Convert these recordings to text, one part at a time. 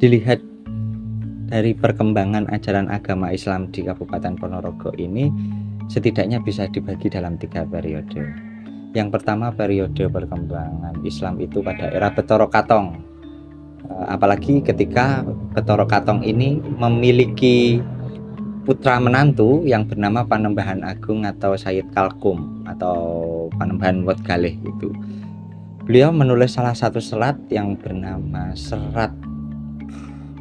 dilihat dari perkembangan ajaran agama Islam di Kabupaten Ponorogo ini setidaknya bisa dibagi dalam 3 periode. Yang pertama, periode perkembangan Islam itu pada era Betoro Katong. Apalagi ketika Betoro Katong ini memiliki putra menantu yang bernama Panembahan Agung atau Sayyid Kalkum atau Panembahan Wetgaleh itu. Beliau menulis salah satu serat yang bernama Serat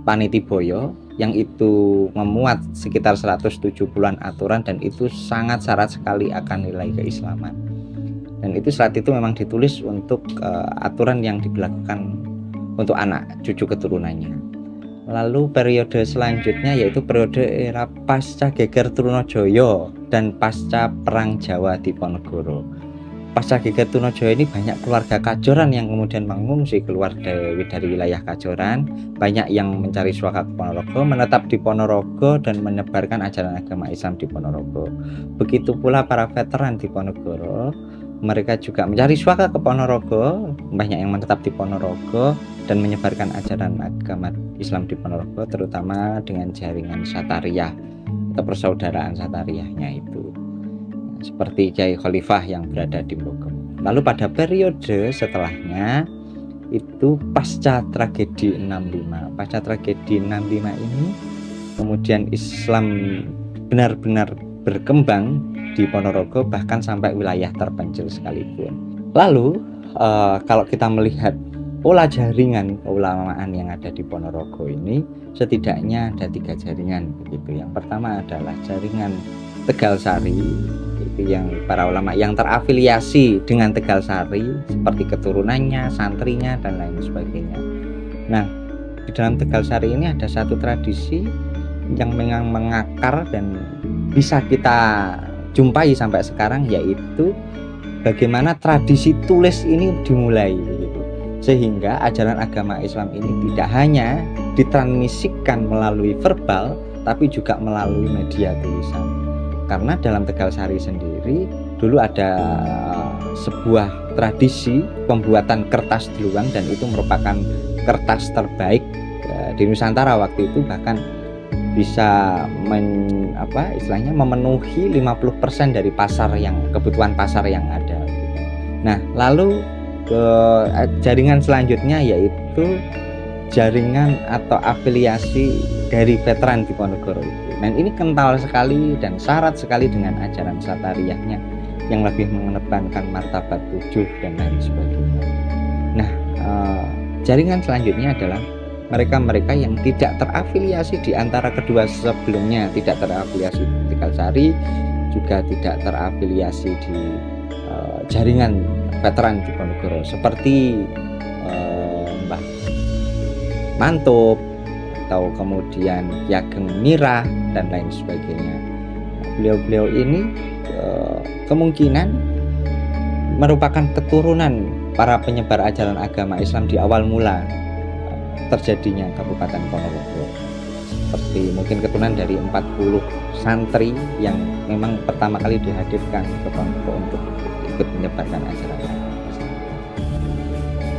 Panitiboyo, yang itu memuat sekitar 170-an aturan dan itu sangat syarat sekali akan nilai keislaman. Dan itu serat itu memang ditulis untuk aturan yang diberlakukan untuk anak cucu keturunannya. Lalu periode selanjutnya yaitu periode era pasca geger Trunojoyo dan pasca perang Jawa Diponegoro. Pasca geger Trunojoyo ini banyak keluarga Kajoran yang kemudian mengungsi keluar dari wilayah Kajoran, banyak yang mencari suaka ke Ponorogo, menetap di Ponorogo dan menyebarkan ajaran agama Islam di Ponorogo. Begitu pula para veteran di Ponorogo, mereka juga mencari suaka ke Ponorogo, banyak yang menetap di Ponorogo dan menyebarkan ajaran agama Islam di Ponorogo, terutama dengan jaringan Satariyah atau persaudaraan Satariyahnya itu, seperti Kiai Khalifah yang berada di Bogem. Lalu pada periode setelahnya itu pasca tragedi 65. Pasca tragedi 65 ini kemudian Islam benar-benar berkembang di Ponorogo bahkan sampai wilayah terpencil sekalipun. Lalu kalau kita melihat pola jaringan keulamaan yang ada di Ponorogo ini, setidaknya ada 3 jaringan begitu. Yang pertama adalah jaringan Tegal Sari, itu yang para ulama yang terafiliasi dengan Tegal Sari seperti keturunannya, santrinya dan lain sebagainya. Nah, di dalam Tegal Sari ini ada satu tradisi yang memang mengakar dan bisa kita jumpai sampai sekarang, yaitu bagaimana tradisi tulis ini dimulai gitu. Sehingga ajaran agama Islam ini tidak hanya ditransmisikan melalui verbal tapi juga melalui media tulisan. Karena dalam Tegal Sari sendiri dulu ada sebuah tradisi pembuatan kertas dluwang dan itu merupakan kertas terbaik di Nusantara waktu itu, bahkan bisa memenuhi 50% dari kebutuhan pasar yang ada. Nah, lalu jaringan selanjutnya yaitu jaringan atau afiliasi dari veteran di Ponorogo itu. Dan ini kental sekali dan syarat sekali dengan ajaran Satariyahnya yang lebih mengedepankan martabat tujuh dan lain sebagainya. Nah, jaringan selanjutnya adalah mereka-mereka yang tidak terafiliasi di antara kedua sebelumnya, tidak terafiliasi di Tegal Sari, juga tidak terafiliasi di jaringan veteran di Ponorogo seperti Mbah Mantub atau kemudian Ki Ageng Mirah dan lain sebagainya. Beliau-beliau ini kemungkinan merupakan keturunan para penyebar ajaran agama Islam di awal mula terjadinya Kabupaten Ponorogo, seperti mungkin keturunan dari 40 santri yang memang pertama kali dihadirkan ke Ponorogo untuk ikut menyebarkan ajaran agama Islam.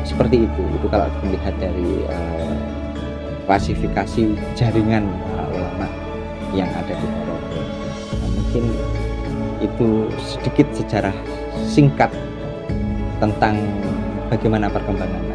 Seperti itu kalau melihat dari klasifikasi jaringan para ulama yang ada di Ponorogo. Nah, mungkin itu sedikit sejarah singkat tentang bagaimana perkembangan